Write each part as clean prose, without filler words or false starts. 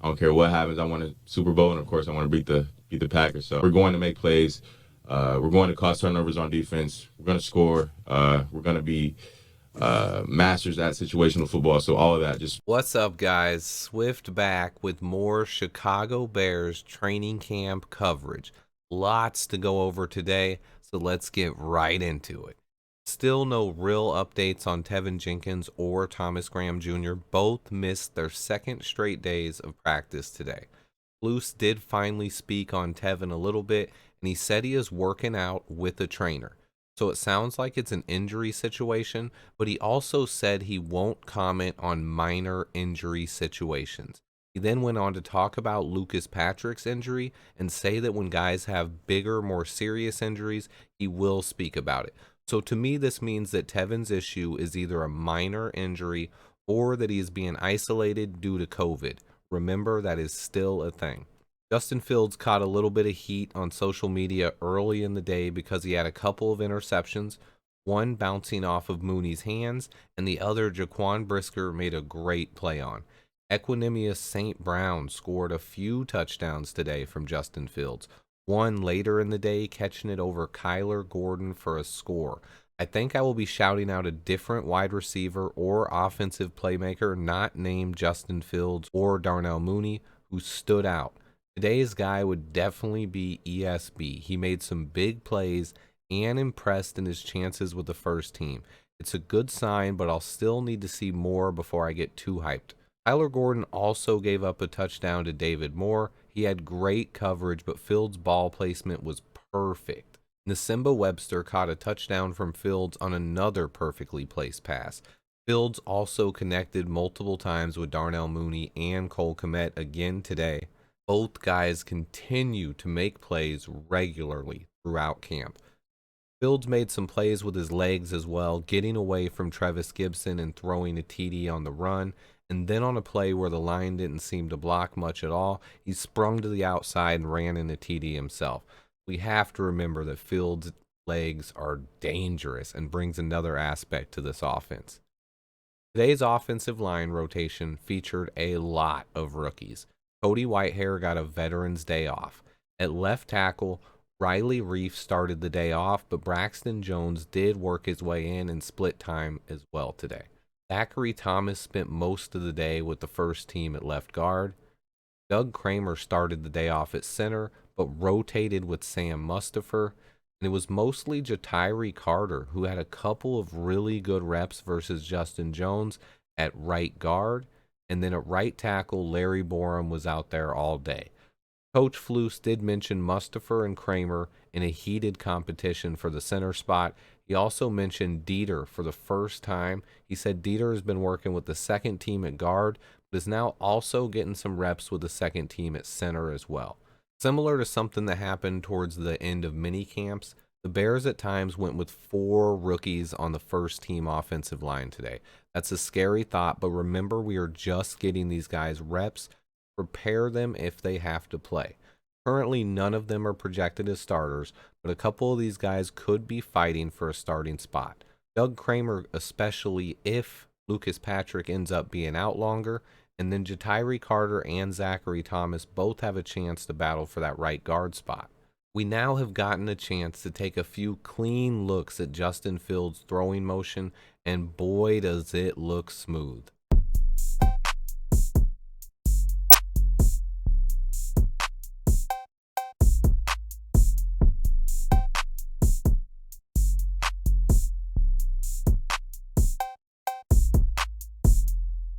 I don't care what happens. I want a Super Bowl, and of course, I want to beat the Packers. So we're going to make plays. We're going to cause turnovers on defense. We're going to score. We're going to be masters at situational football. So all of that just. What's up, guys? Swift back with more Chicago Bears training camp coverage. Lots to go over today, so let's get right into it. Still no real updates on Tevin Jenkins or Thomas Graham Jr. Both missed their second straight days of practice today. Luce did finally speak on Tevin a little bit, and he said he is working out with a trainer. So it sounds like it's an injury situation, but he also said he won't comment on minor injury situations. He then went on to talk about Lucas Patrick's injury and say that when guys have bigger, more serious injuries, he will speak about it. So to me, this means that Tevin's issue is either a minor injury or that he is being isolated due to COVID. Remember, that is still a thing. Justin Fields caught a little bit of heat on social media early in the day because he had a couple of interceptions, one bouncing off of Mooney's hands, and the other Jaquan Brisker made a great play on. Equanimous St. Brown scored a few touchdowns today from Justin Fields, one later in the day catching it over Kyler Gordon for a score. I think I will be shouting out a different wide receiver or offensive playmaker not named Justin Fields or Darnell Mooney who stood out. Today's guy would definitely be ESB. He made some big plays and impressed in his chances with the first team. It's a good sign, but I'll still need to see more before I get too hyped. Tyler Gordon also gave up a touchdown to David Moore. He had great coverage, but Fields' ball placement was perfect. Nasimba Webster caught a touchdown from Fields on another perfectly placed pass. Fields also connected multiple times with Darnell Mooney and Cole Kmet again today. Both guys continue to make plays regularly throughout camp. Fields made some plays with his legs as well, getting away from Trevis Gibson and throwing a TD on the run. And then on a play where the line didn't seem to block much at all, he sprung to the outside and ran in a TD himself. We have to remember that Fields' legs are dangerous and brings another aspect to this offense. Today's offensive line rotation featured a lot of rookies. Cody Whitehair got a Veterans Day off. At left tackle, Riley Reef started the day off, but Braxton Jones did work his way in and split time as well today. Zachary Thomas spent most of the day with the first team at left guard. Doug Kramer started the day off at center, but rotated with Sam Mustipher. And it was mostly Jatiri Carter, who had a couple of really good reps versus Justin Jones at right guard. And then at right tackle, Larry Borum was out there all day. Coach Flus did mention Mustipher and Kramer in a heated competition for the center spot. He also mentioned Dieter for the first time. He said Dieter has been working with the second team at guard, but is now also getting some reps with the second team at center as well. Similar to something that happened towards the end of mini camps, the Bears at times went with 4 rookies on the first team offensive line today. That's a scary thought, but remember, we are just getting these guys reps. Prepare them if they have to play. Currently, none of them are projected as starters, but a couple of these guys could be fighting for a starting spot. Doug Kramer, especially if Lucas Patrick ends up being out longer, and then Jatiri Carter and Zachary Thomas both have a chance to battle for that right guard spot. We now have gotten a chance to take a few clean looks at Justin Fields' throwing motion, and boy does it look smooth.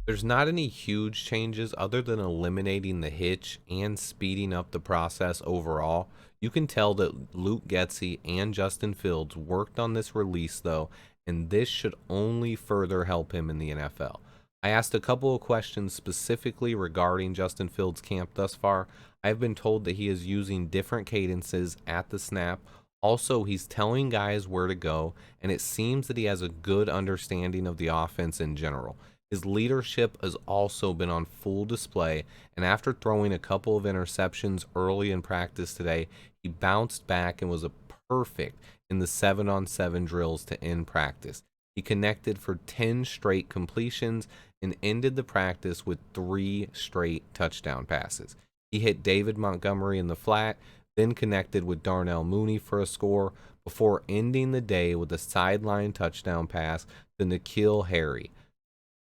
There's not any huge changes other than eliminating the hitch and speeding up the process overall. You can tell that Luke Getsy and Justin Fields worked on this release though, and this should only further help him in the NFL. I asked a couple of questions specifically regarding Justin Fields' camp thus far. I've been told that he is using different cadences at the snap. Also, he's telling guys where to go, and it seems that he has a good understanding of the offense in general. His leadership has also been on full display, and after throwing a couple of interceptions early in practice today, he bounced back and was a perfect in the 7-on-7 drills to end practice. He connected for 10 straight completions and ended the practice with 3 straight touchdown passes. He hit David Montgomery in the flat, then connected with Darnell Mooney for a score before ending the day with a sideline touchdown pass to N'Keal Harry.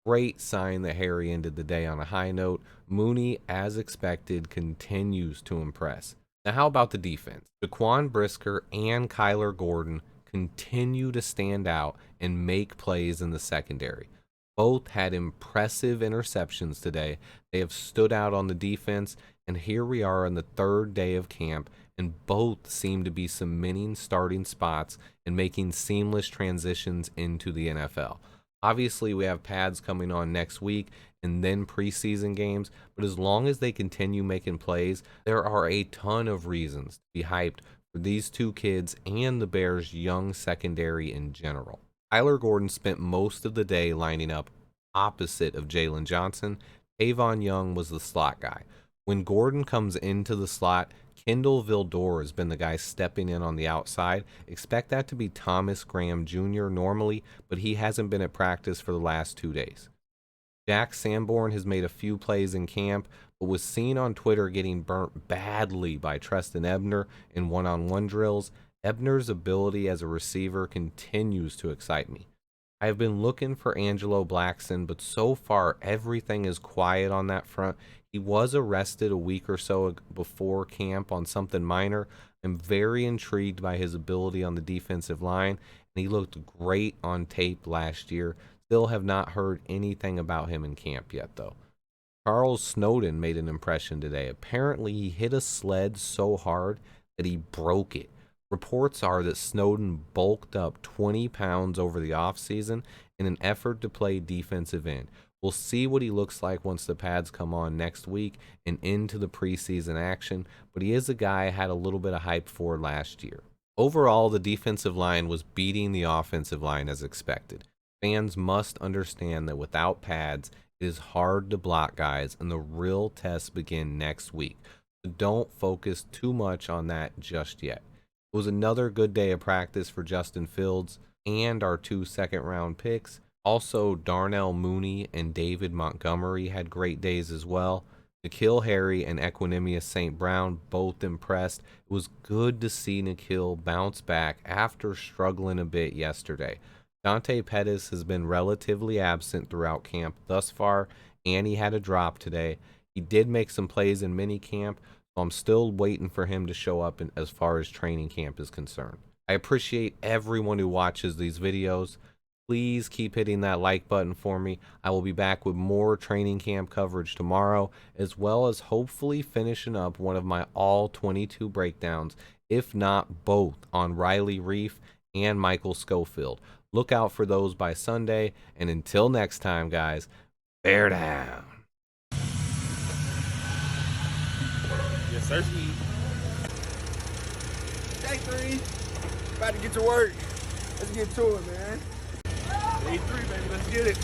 Great sign that Harry ended the day on a high note. Mooney, as expected, continues to impress. Now, how about the defense? Jaquan Brisker and Kyler Gordon continue to stand out and make plays in the secondary. Both had impressive interceptions today. They have stood out on the defense, and here we are on the 3rd day of camp, and both seem to be cementing starting spots and making seamless transitions into the NFL. Obviously, we have pads coming on next week and then preseason games, but as long as they continue making plays, there are a ton of reasons to be hyped for these 2 kids and the Bears' young secondary in general. Kyler Gordon spent most of the day lining up opposite of Jalen Johnson. Tavon Young was the slot guy. When Gordon comes into the slot, Kendall Vildor has been the guy stepping in on the outside. Expect that to be Thomas Graham Jr. normally, but he hasn't been at practice for the last 2 days. Jack Sanborn has made a few plays in camp, but was seen on Twitter getting burnt badly by Treston Ebner in one-on-one drills. Ebner's ability as a receiver continues to excite me. I have been looking for Angelo Blackson, but so far everything is quiet on that front. He was arrested a week or so before camp on something minor. I'm very intrigued by his ability on the defensive line, and he looked great on tape last year. Still have not heard anything about him in camp yet, though. Charles Snowden made an impression today. Apparently, he hit a sled so hard that he broke it. Reports are that Snowden bulked up 20 pounds over the offseason in an effort to play defensive end. We'll see what he looks like once the pads come on next week and into the preseason action, but he is a guy I had a little bit of hype for last year. Overall, the defensive line was beating the offensive line as expected. Fans must understand that without pads, it is hard to block guys, and the real tests begin next week. So don't focus too much on that just yet. It was another good day of practice for Justin Fields and our 2 second-round picks. Also, Darnell Mooney and David Montgomery had great days as well. N'Keal Harry and Equanimous St. Brown both impressed. It was good to see N'Keal bounce back after struggling a bit yesterday. Dante Pettis has been relatively absent throughout camp thus far, and he had a drop today. He did make some plays in minicamp, so I'm still waiting for him to show up as far as training camp is concerned. I appreciate everyone who watches these videos. Please keep hitting that like button for me. I will be back with more training camp coverage tomorrow, as well as hopefully finishing up one of my all 22 breakdowns, if not both, on Riley Reef and Michael Schofield. Look out for those by Sunday, and until next time, guys, bear down. Yes, sir. Day 3. About to get to work. Let's get to it, man. Day 3, baby. Let's get it.